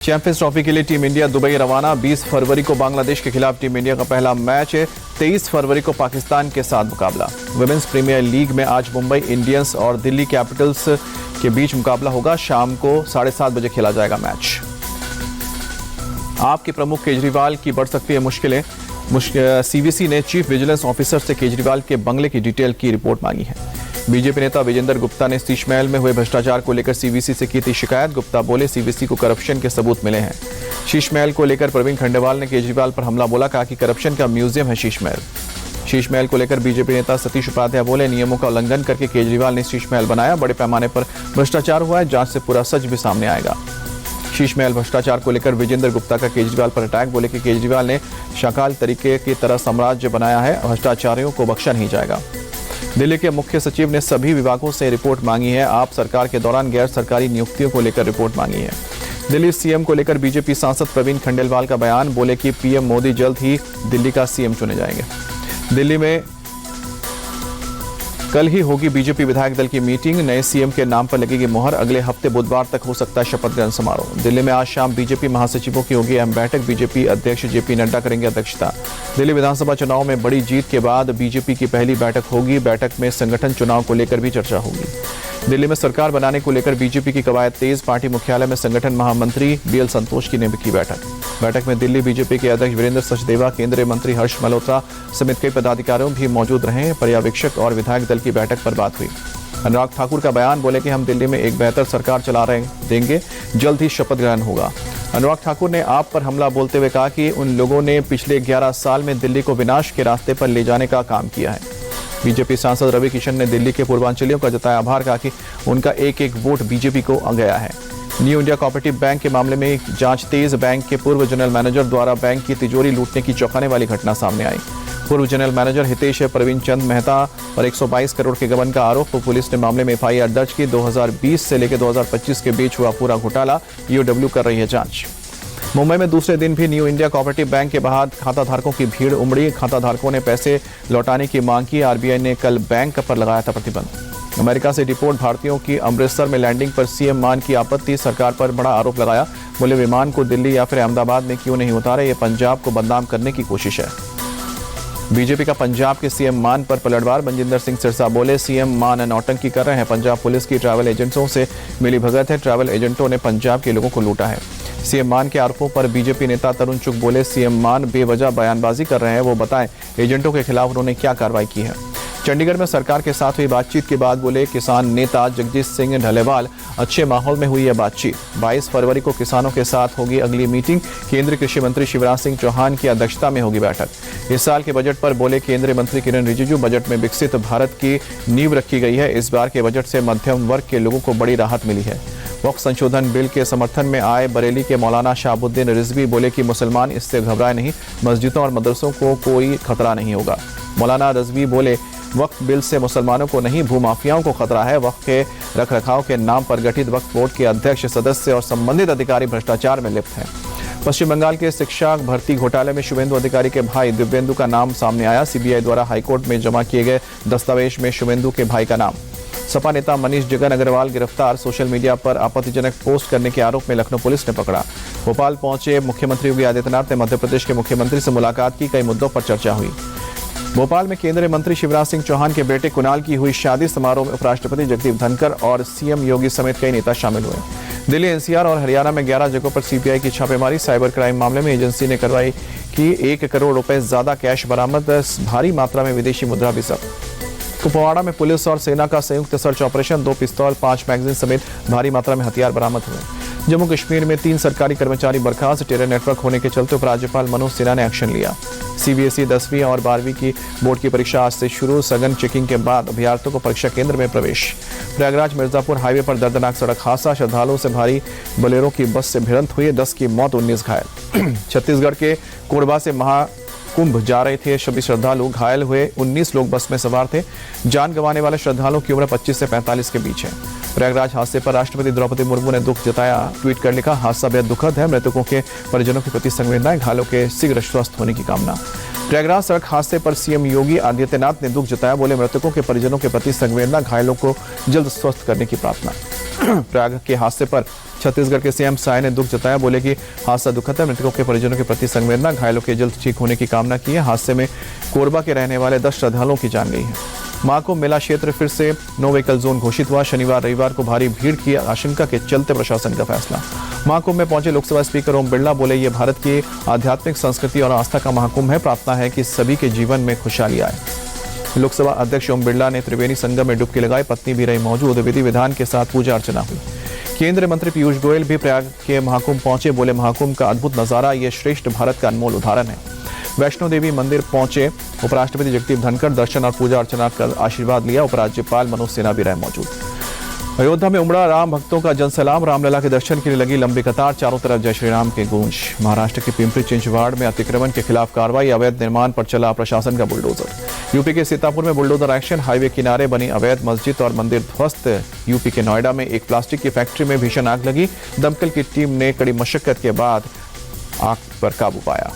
Champions trophy के लिए team India Dubai रवाना। 20 फरवरी को बांग्लादेश के खिलाफ टीम इंडिया का पहला मैच है। 23 फरवरी को पाकिस्तान के साथ मुकाबला। वुमेन्स प्रीमियर लीग में आज मुंबई इंडियंस और दिल्ली कैपिटल्स के बीच मुकाबला होगा। शाम को 7:30 बजे खेला जाएगा मैच। आपके प्रमुख केजरीवाल की बढ़ सकती है मुश्किलें। सीवीसी ने चीफ विजिलेंस ऑफिसर से केजरीवाल के बंगले की डिटेल की रिपोर्ट मांगी है। बीजेपी नेता विजेंद्र गुप्ता ने शीश महल में हुए भ्रष्टाचार को लेकर सीवीसी से की थी शिकायत। गुप्ता बोले सीवीसी को करप्शन के सबूत मिले हैं। शीश महल को लेकर प्रवीण खंडेलवाल ने केजरीवाल पर हमला बोला, कहा कि करप्शन का म्यूजियम है शीश महल। शीश महल को लेकर बीजेपी नेता सतीश उपाध्याय बोले, नियमों का उल्लंघन करके केजरीवाल ने शीश महल बनाया। बड़े पैमाने पर भ्रष्टाचार हुआ है, जांच से पूरा सच भी सामने आएगा। शीश महल भ्रष्टाचार को लेकर विजेंद्र गुप्ता का केजरीवाल पर अटैक, बोले कि केजरीवाल ने शाकाल तरीके की तरह साम्राज्य बनाया है, भ्रष्टाचारियों को बख्शा नहीं जाएगा। दिल्ली के मुख्य सचिव ने सभी विभागों से रिपोर्ट मांगी है। आप सरकार के दौरान गैर सरकारी नियुक्तियों को लेकर रिपोर्ट मांगी है। दिल्ली सीएम को लेकर बीजेपी सांसद प्रवीण खंडेलवाल का बयान, बोले कि पीएम मोदी जल्द ही दिल्ली का सीएम चुने जाएंगे। दिल्ली में कल ही होगी बीजेपी विधायक दल की मीटिंग। नए सीएम के नाम पर लगेगी मुहर। अगले हफ्ते बुधवार तक हो सकता है शपथ ग्रहण समारोह। दिल्ली में आज शाम बीजेपी महासचिवों की होगी अहम बैठक। बीजेपी अध्यक्ष जेपी नड्डा करेंगे अध्यक्षता। दिल्ली विधानसभा चुनाव में बड़ी जीत के बाद बीजेपी की पहली बैठक होगी। बैठक में संगठन चुनाव को लेकर भी चर्चा होगी। दिल्ली में सरकार बनाने को लेकर बीजेपी की कवायद तेज। पार्टी मुख्यालय में संगठन महामंत्री बीएल संतोष की ने की बैठक में दिल्ली बीजेपी के अध्यक्ष वीरेंद्र सचदेवा, केंद्रीय मंत्री हर्ष मल्होत्रा समेत कई पदाधिकारियों भी मौजूद रहे। पर्यवेक्षक और विधायक दल की बैठक पर बात हुई। अनुराग ठाकुर का बयान, बोले कि हम दिल्ली में एक बेहतर सरकार चला रहे देंगे, जल्द ही शपथ ग्रहण होगा। अनुराग ठाकुर ने आप पर हमला बोलते हुए कहा कि उन लोगों ने पिछले 11 साल में दिल्ली को विनाश के रास्ते पर ले जाने का काम किया है। बीजेपी सांसद रवि किशन ने दिल्ली के पूर्वांचलियों का जताया आभार, कहा कि उनका एक एक वोट बीजेपी को गया है। न्यू इंडिया कोऑपरेटिव बैंक के मामले में जांच तेज। बैंक के पूर्व जनरल मैनेजर द्वारा बैंक की तिजोरी लूटने की चौंकाने वाली घटना सामने आई। पूर्व जनरल मैनेजर हितेश प्रवीण चंद मेहता पर 122 करोड़ के गबन का आरोप। पुलिस ने मामले में एफआईआर दर्ज की। 2020 से लेकर 2025 के बीच हुआ पूरा घोटाला ईओडब्ल्यू कर रही है जांच। मुंबई में दूसरे दिन भी न्यू इंडिया कोऑपरेटिव बैंक के बाहर खाताधारकों की भीड़ उमड़ी। खाताधारकों ने पैसे लौटाने की मांग की। आरबीआई ने कल बैंक पर लगाया था प्रतिबंध। अमेरिका से डिपोर्ट भारतीयों की अमृतसर में लैंडिंग पर सीएम मान की आपत्ति। सरकार पर बड़ा आरोप लगाया, बोले विमान को दिल्ली या फिर अहमदाबाद में क्यों नहीं उतारे, ये पंजाब को बदनाम करने की कोशिश है। बीजेपी का पंजाब के सीएम मान पर पलटवार। मनजिंदर सिंह सिरसा बोले, सीएम मान नौटंकी कर रहे हैं। पंजाब पुलिस की ट्रैवल एजेंटों से मिली भगत है। ट्रैवल एजेंटों ने पंजाब के लोगों को लूटा है। सीएम मान के आरोपों पर बीजेपी नेता तरुण चुग बोले, सीएम मान बेवजह बयानबाजी कर रहे हैं, वो बताएं एजेंटों के खिलाफ उन्होंने क्या कार्रवाई की है। चंडीगढ़ में सरकार के साथ हुई बातचीत के बाद बोले किसान नेता जगजीत सिंह ढलेवाल, अच्छे माहौल में हुई है बातचीत। 22 फरवरी को किसानों के साथ होगी अगली मीटिंग। केंद्रीय कृषि मंत्री शिवराज सिंह चौहान की अध्यक्षता में होगी बैठक। इस साल के बजट पर बोले केंद्रीय मंत्री किरण रिजिजू, बजट में विकसित भारत की नींव रखी गई है। इस बार के बजट से मध्यम वर्ग के लोगों को बड़ी राहत मिली है। वक्फ संशोधन बिल के समर्थन में आए बरेली के मौलाना शहाबुद्दीन रिजवी बोले कि मुसलमान इससे घबराए नहीं, मस्जिदों और मदरसों को कोई खतरा नहीं होगा। मौलाना रिजवी बोले, वक्फ बिल से मुसलमानों को नहीं भूमाफियाओं को खतरा है। वक्फ के रखरखाव के नाम पर गठित वक्फ बोर्ड के अध्यक्ष, सदस्य और संबंधित अधिकारी भ्रष्टाचार में लिप्त हैं। पश्चिम बंगाल के शिक्षा भर्ती घोटाले में शुभेंदु अधिकारी के भाई दिव्येंदु का नाम सामने आया। सीबीआई द्वारा हाईकोर्ट में जमा किए गए दस्तावेज में शुभेंदु के भाई का नाम। सपा नेता मनीष जगन अग्रवाल गिरफ्तार। सोशल मीडिया पर आपत्तिजनक पोस्ट करने के आरोप में लखनऊ पुलिस ने पकड़ा। भोपाल पहुंचे मुख्यमंत्री योगी आदित्यनाथ ने मध्य प्रदेश के मुख्यमंत्री से मुलाकात की। कई मुद्दों पर चर्चा हुई। भोपाल में केंद्रीय मंत्री शिवराज सिंह चौहान के बेटे कुणाल की हुई शादी समारोह में उपराष्ट्रपति जगदीप धनखड़ और सीएम योगी समेत कई नेता शामिल हुए। दिल्ली, एनसीआर और हरियाणा में 11 जगहों पर सीबीआई की छापेमारी। साइबर क्राइम मामले में एजेंसी ने कार्रवाई की। 1 करोड़ रुपए ज्यादा कैश बरामद। भारी मात्रा में विदेशी मुद्रा भी जब्त। कुपवाड़ा में पुलिस और सेना का संयुक्त सर्च ऑपरेशन। 2 पिस्तौल, 5 मैगजीन समेत भारी मात्रा में हथियार बरामद हुए। जम्मू कश्मीर में 3 सरकारी कर्मचारी बर्खास्त। टेरर नेटवर्क होने के चलते उपराज्यपाल मनोज सिन्हा ने एक्शन लिया। सीबीएसई 10वीं और 12वीं की बोर्ड की परीक्षा आज से शुरू। सघन चेकिंग के बाद अभ्यर्थियों को परीक्षा केंद्र में प्रवेश। प्रयागराज मिर्जापुर हाईवे पर दर्दनाक सड़क हादसा। श्रद्धालुओं से भारी बोलेरो की बस से भिड़ंत हुई। 10 की मौत, 19 घायल। छत्तीसगढ़ के कोरबा से महाकुंभ जा रहे थे सभी श्रद्धालु, घायल हुए 19 लोग बस में सवार थे। जान गंवाने वाले श्रद्धालुओं की उम्र 25 से 45 के बीच है। प्रयागराज हादसे पर राष्ट्रपति द्रौपदी मुर्मू ने दुख जताया। ट्वीट कर लिखा, हादसा बेहद दुखद है। मृतकों के परिजनों के प्रति संवेदनाएं, घायलों के शीघ्र स्वस्थ होने की कामना। प्रयागराज सड़क हादसे पर सीएम योगी आदित्यनाथ ने दुख जताया। बोले मृतकों के परिजनों के प्रति संवेदना, घायलों को जल्द स्वस्थ करने की प्रार्थना। प्रयाग के हादसे पर छत्तीसगढ़ के सीएम साय ने दुख जताया। बोले कि हादसा दुखद है, मृतकों के परिजनों के प्रति संवेदना, घायलों के जल्द ठीक होने की कामना की है। हादसे में कोरबा के रहने वाले 10 श्रद्धालुओं की जान गई है। महाकुंभ मेला क्षेत्र फिर से नो व्हीकल जोन घोषित हुआ। शनिवार रविवार को भारी भीड़ की आशंका के चलते प्रशासन का फैसला। महाकुंभ में पहुंचे लोकसभा स्पीकर ओम बिरला बोले, ये भारत की आध्यात्मिक संस्कृति और आस्था का महाकुंभ है। प्रार्थना है कि सभी के जीवन में खुशहाली आए। लोकसभा अध्यक्ष ओम बिरला ने त्रिवेणी संगम में डुबकी लगाई, पत्नी भी रही मौजूद। विधि विधान के साथ पूजा अर्चना हुई। केंद्रीय मंत्री पीयूष गोयल भी प्रयाग के महाकुंभ पहुंचे। बोले, महाकुंभ का अद्भुत नजारा ये श्रेष्ठ भारत का अनमोल उदाहरण है। वैष्णो देवी मंदिर पहुंचे उपराष्ट्रपति जगदीप धनखड़, दर्शन और पूजा अर्चना कर आशीर्वाद लिया। उपराज्यपाल मनोज सिन्हा भी रहे मौजूद। अयोध्या में उमड़ा राम भक्तों का जनसैलाब। रामलला के दर्शन के लिए लगी लंबी कतार, चारों तरफ जय श्री राम के गूंज। महाराष्ट्र के पिंपरी चिंचवाड़ में अतिक्रमण के खिलाफ कार्रवाई, अवैध निर्माण पर चला प्रशासन का बुलडोजर। यूपी के सीतापुर में बुलडोजर एक्शन, हाईवे किनारे बनी अवैध मस्जिद और मंदिर ध्वस्त। यूपी के नोएडा में एक प्लास्टिक की फैक्ट्री में भीषण आग लगी। दमकल की टीम ने कड़ी मशक्कत के बाद आग पर काबू पाया।